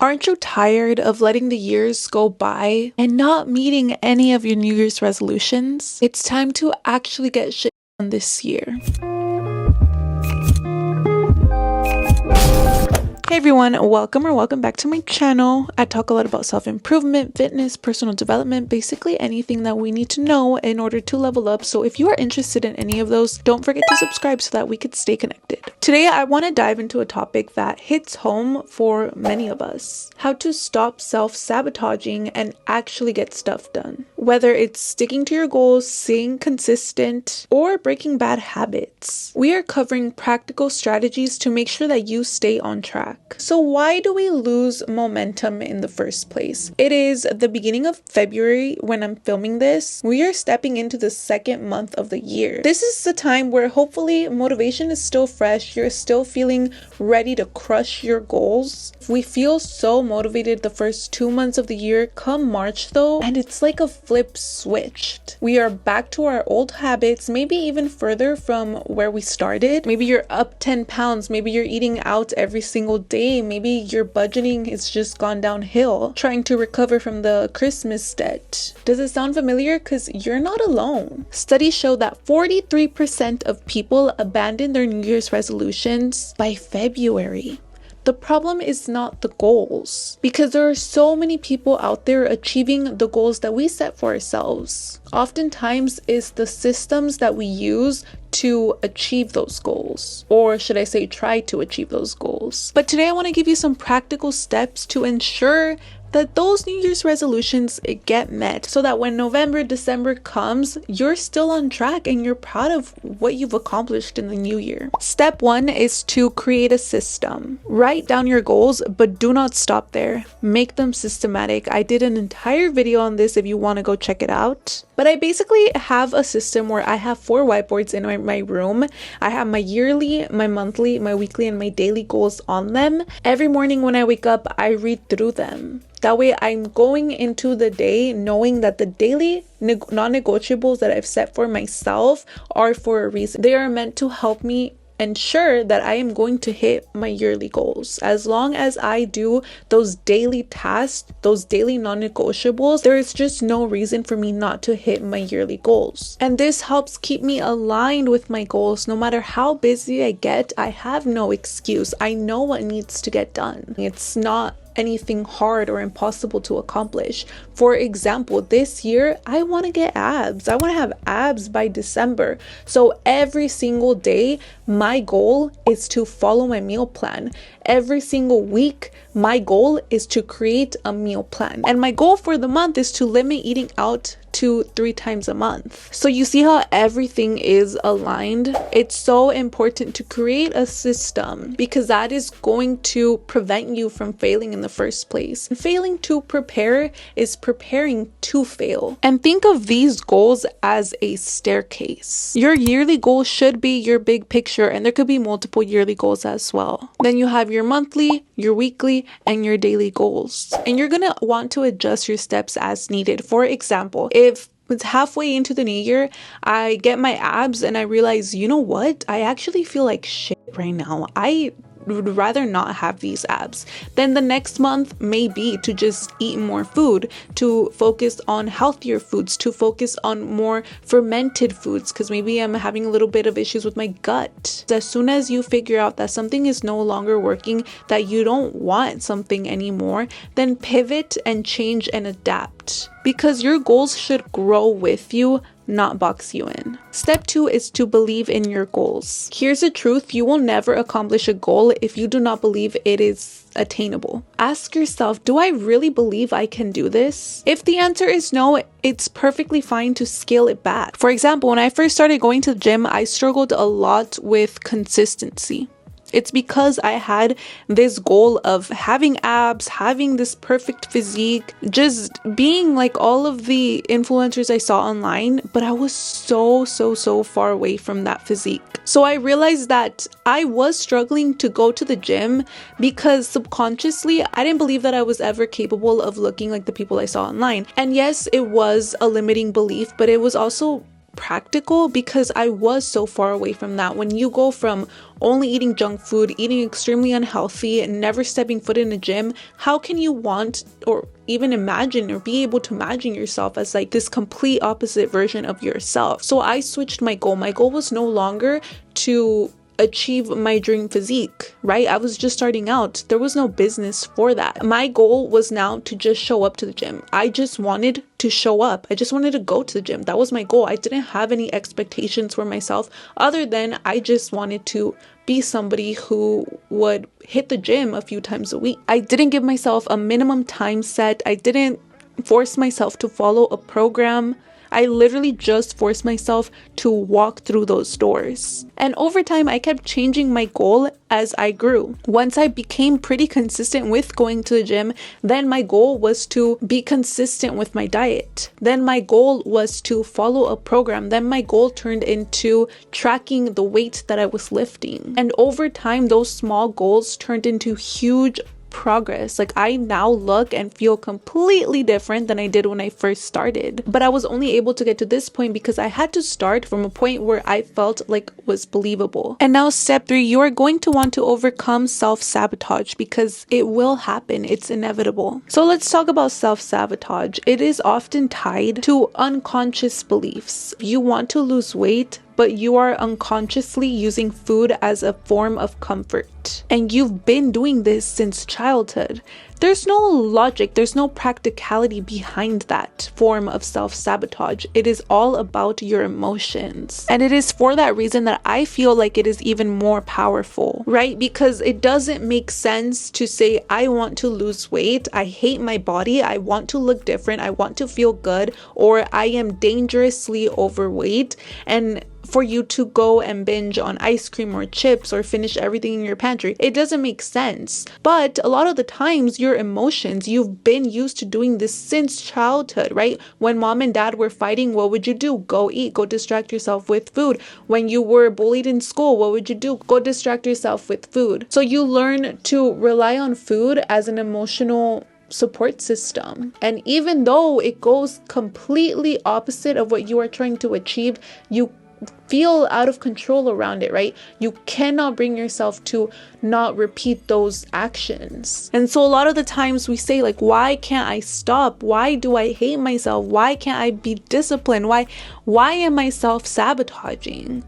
Aren't you tired of letting the years go by and not meeting any of your New Year's resolutions? It's time to actually get shit done this year. Hey everyone, welcome back to my channel. I talk a lot about self-improvement, fitness, personal development, basically anything that we need to know in order to level up. So if you are interested in any of those, don't forget to subscribe so that we could stay connected. Today, I want to dive into a topic that hits home for many of us: how to stop self-sabotaging and actually get stuff done. Whether it's sticking to your goals, staying consistent, or breaking bad habits, we are covering practical strategies to make sure that you stay on track. So why do we lose momentum in the first place? It is the beginning of February when I'm filming this. We are stepping into the second month of the year. This is the time where hopefully motivation is still fresh. You're still feeling ready to crush your goals. We feel so motivated the first 2 months of the year. Come March though, and it's like a flip switched. We are back to our old habits, maybe even further from where we started. Maybe you're up 10 pounds. Maybe you're eating out every single day. Maybe your budgeting has just gone downhill, trying to recover from the Christmas debt. Does it sound familiar? Because you're not alone. Studies show that 43% of people abandon their New Year's resolutions by February. The problem is not the goals, because there are so many people out there achieving the goals that we set for ourselves. Oftentimes, it's the systems that we use to achieve those goals, or should I say try to achieve those goals. But today I want to give you some practical steps to ensure that those New Year's resolutions get met, so that when November, December comes, you're still on track and you're proud of what you've accomplished in the new year. Step 1 is to create a system. Write down your goals, but do not stop there. Make them systematic. I did an entire video on this if you want to go check it out. But I basically have a system where I have 4 whiteboards in my room. I have my yearly, my monthly, my weekly, and my daily goals on them. Every morning when I wake up, I read through them. That way I'm going into the day knowing that the daily non-negotiables that I've set for myself are for a reason. They are meant to help me ensure that I am going to hit my yearly goals. As long as I do those daily tasks, those daily non-negotiables, there is just no reason for me not to hit my yearly goals. And this helps keep me aligned with my goals. No matter how busy I get, I have no excuse. I know what needs to get done. It's not anything hard or impossible to accomplish. For example, this year I want to get abs. I want to have abs by December. So every single day my goal is to follow my meal plan. Every single week my goal is to create a meal plan. And my goal for the month is to limit eating out to 3 times a month. So you see how everything is aligned? It's so important to create a system, because that is going to prevent you from failing in the first place. Failing to prepare is preparing to fail. And think of these goals as a staircase. Your yearly goal should be your big picture, and there could be multiple yearly goals as well. Then you have your monthly, your weekly, and your daily goals. And you're gonna want to adjust your steps as needed. For example, if it's halfway into the new year, I get my abs and I realize, you know what? I actually feel like shit right now. I would rather not have these abs. Then the next month may be to just eat more food, to focus on healthier foods, to focus on more fermented foods, because maybe I'm having a little bit of issues with my gut. As soon as you figure out that something is no longer working, that you don't want something anymore, then pivot and change and adapt, because your goals should grow with you, not box you in. Step 2 is to believe in your goals. Here's the truth: you will never accomplish a goal if you do not believe it is attainable. Ask yourself, do I really believe I can do this? If the answer is no, it's perfectly fine to scale it back. For example, when I first started going to the gym, I struggled a lot with consistency. It's because I had this goal of having abs, having this perfect physique, just being like all of the influencers I saw online, but I was so far away from that physique. So I realized that I was struggling to go to the gym because subconsciously I didn't believe that I was ever capable of looking like the people I saw online. And yes, it was a limiting belief, but it was also practical because I was so far away from that. When you go from only eating junk food, eating extremely unhealthy, and never stepping foot in a gym, how can you want or even imagine or be able to imagine yourself as like this complete opposite version of yourself? So I switched my goal. My goal was no longer to achieve my dream physique, right? I was just starting out. There was no business for that. My goal was now to just show up to the gym. I just wanted to show up. I just wanted to go to the gym. That was my goal. I didn't have any expectations for myself other than I just wanted to be somebody who would hit the gym a few times a week. I didn't give myself a minimum time set. I didn't force myself to follow a program. I literally just forced myself to walk through those doors. And over time, I kept changing my goal as I grew. Once I became pretty consistent with going to the gym, then my goal was to be consistent with my diet. Then my goal was to follow a program. Then my goal turned into tracking the weight that I was lifting. And over time, those small goals turned into huge progress. Like, I now look and feel completely different than I did when I first started. But I was only able to get to this point because I had to start from a point where I felt like was believable. And now step 3, you are going to want to overcome self-sabotage because it will happen. It's inevitable. So let's talk about self-sabotage. It is often tied to unconscious beliefs. You want to lose weight, but you are unconsciously using food as a form of comfort. And you've been doing this since childhood. There's no logic, there's no practicality behind that form of self-sabotage. It is all about your emotions. And it is for that reason that I feel like it is even more powerful, right? Because it doesn't make sense to say, I want to lose weight, I hate my body, I want to look different, I want to feel good, or I am dangerously overweight, and for you to go and binge on ice cream or chips or finish everything in your pantry. It doesn't make sense. But a lot of the times, your emotions, you've been used to doing this since childhood, right? When mom and dad were fighting, what would you do? Go eat, go distract yourself with food. When you were bullied in school, what would you do? Go distract yourself with food. So you learn to rely on food as an emotional support system. And even though it goes completely opposite of what you are trying to achieve, you feel out of control around it, right? You cannot bring yourself to not repeat those actions. And so a lot of the times we say, like, why can't I stop? Why do I hate myself? Why can't I be disciplined? Why am I self-sabotaging?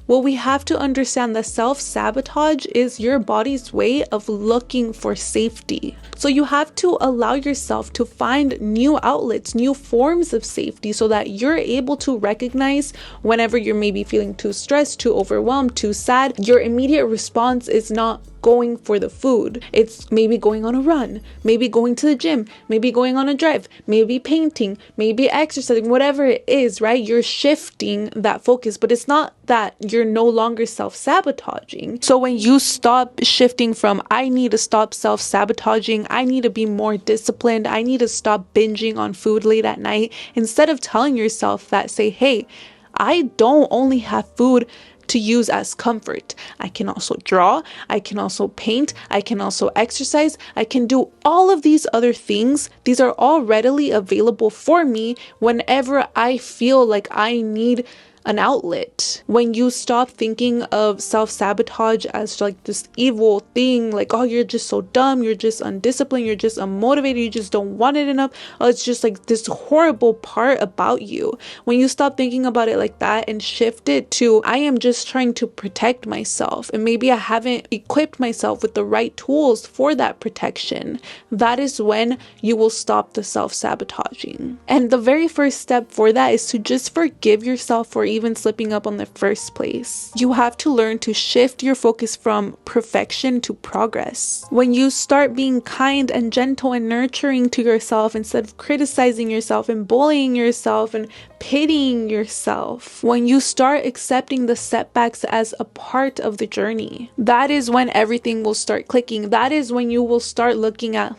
Well, we have to understand that self-sabotage is your body's way of looking for safety. So you have to allow yourself to find new outlets, new forms of safety, so that you're able to recognize whenever you're maybe feeling too stressed, too overwhelmed, too sad. Your immediate response is not going for the food. It's maybe going on a run, maybe going to the gym, maybe going on a drive, maybe painting, maybe exercising, whatever it is, right? You're shifting that focus, but it's not that you're no longer self-sabotaging. So when you stop shifting from, I need to stop self-sabotaging, I need to be more disciplined, I need to stop binging on food late at night, instead of telling yourself that, say, hey, I don't only have food to use as comfort. I can also draw, I can also paint, I can also exercise, I can do all of these other things. These are all readily available for me whenever I feel like I need an outlet. When you stop thinking of self-sabotage as like this evil thing, like, oh, you're just so dumb, you're just undisciplined, you're just unmotivated, you just don't want it enough, oh, it's just like this horrible part about you. When you stop thinking about it like that and shift it to, I am just trying to protect myself, and maybe I haven't equipped myself with the right tools for that protection, that is when you will stop the self-sabotaging. And the very first step for that is to just forgive yourself for even slipping up on the first place. You have to learn to shift your focus from perfection to progress. When you start being kind and gentle and nurturing to yourself instead of criticizing yourself and bullying yourself and pitying yourself, when you start accepting the setbacks as a part of the journey, that is when everything will start clicking. That is when you will start looking at,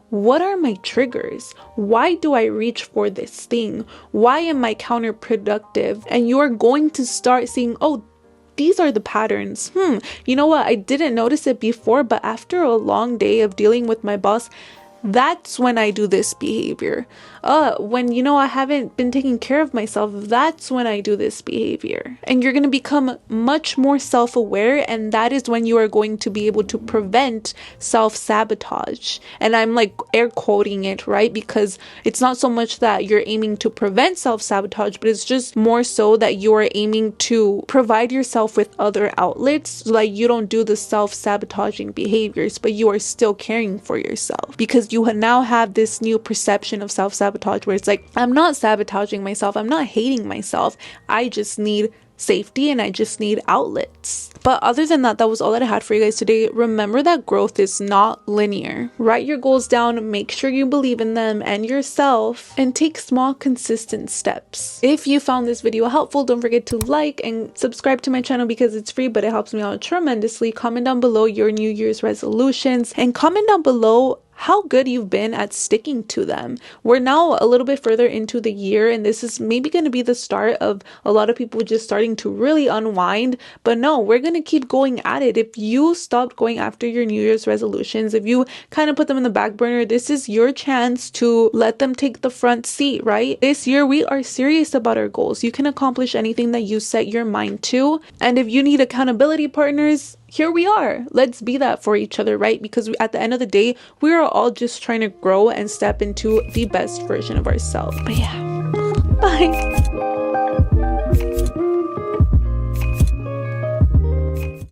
what are my triggers? Why do I reach for this thing? Why am I counterproductive? And you are going to start seeing, oh, these are the patterns. You know what? I didn't notice it before, but after a long day of dealing with my boss, that's when I do this behavior. When, you know, I haven't been taking care of myself, that's when I do this behavior. And you're going to become much more self-aware, and that is when you are going to be able to prevent self-sabotage. And I'm like air quoting it, right? Because it's not so much that you're aiming to prevent self-sabotage, but it's just more so that you are aiming to provide yourself with other outlets so that you don't do the self-sabotaging behaviors, but you are still caring for yourself, because you now have this new perception of self-sabotage where it's like, I'm not sabotaging myself, I'm not hating myself, I just need safety and I just need outlets. But other than that, that was all that I had for you guys today. Remember that growth is not linear. Write your goals down, make sure you believe in them and yourself, and take small, consistent steps. If you found this video helpful, don't forget to like and subscribe to my channel because it's free, but it helps me out tremendously. Comment down below your New Year's resolutions, and comment down below how good you've been at sticking to them. We're now a little bit further into the year, and this is maybe going to be the start of a lot of people just starting to really unwind. But no, we're going to keep going at it. If you stopped going after your New Year's resolutions, if you kind of put them in the back burner, this is your chance to let them take the front seat, right? This year, we are serious about our goals. You can accomplish anything that you set your mind to. And if you need accountability partners, here we are. Let's be that for each other, right? Because at the end of the day, we are all just trying to grow and step into the best version of ourselves. But yeah, bye.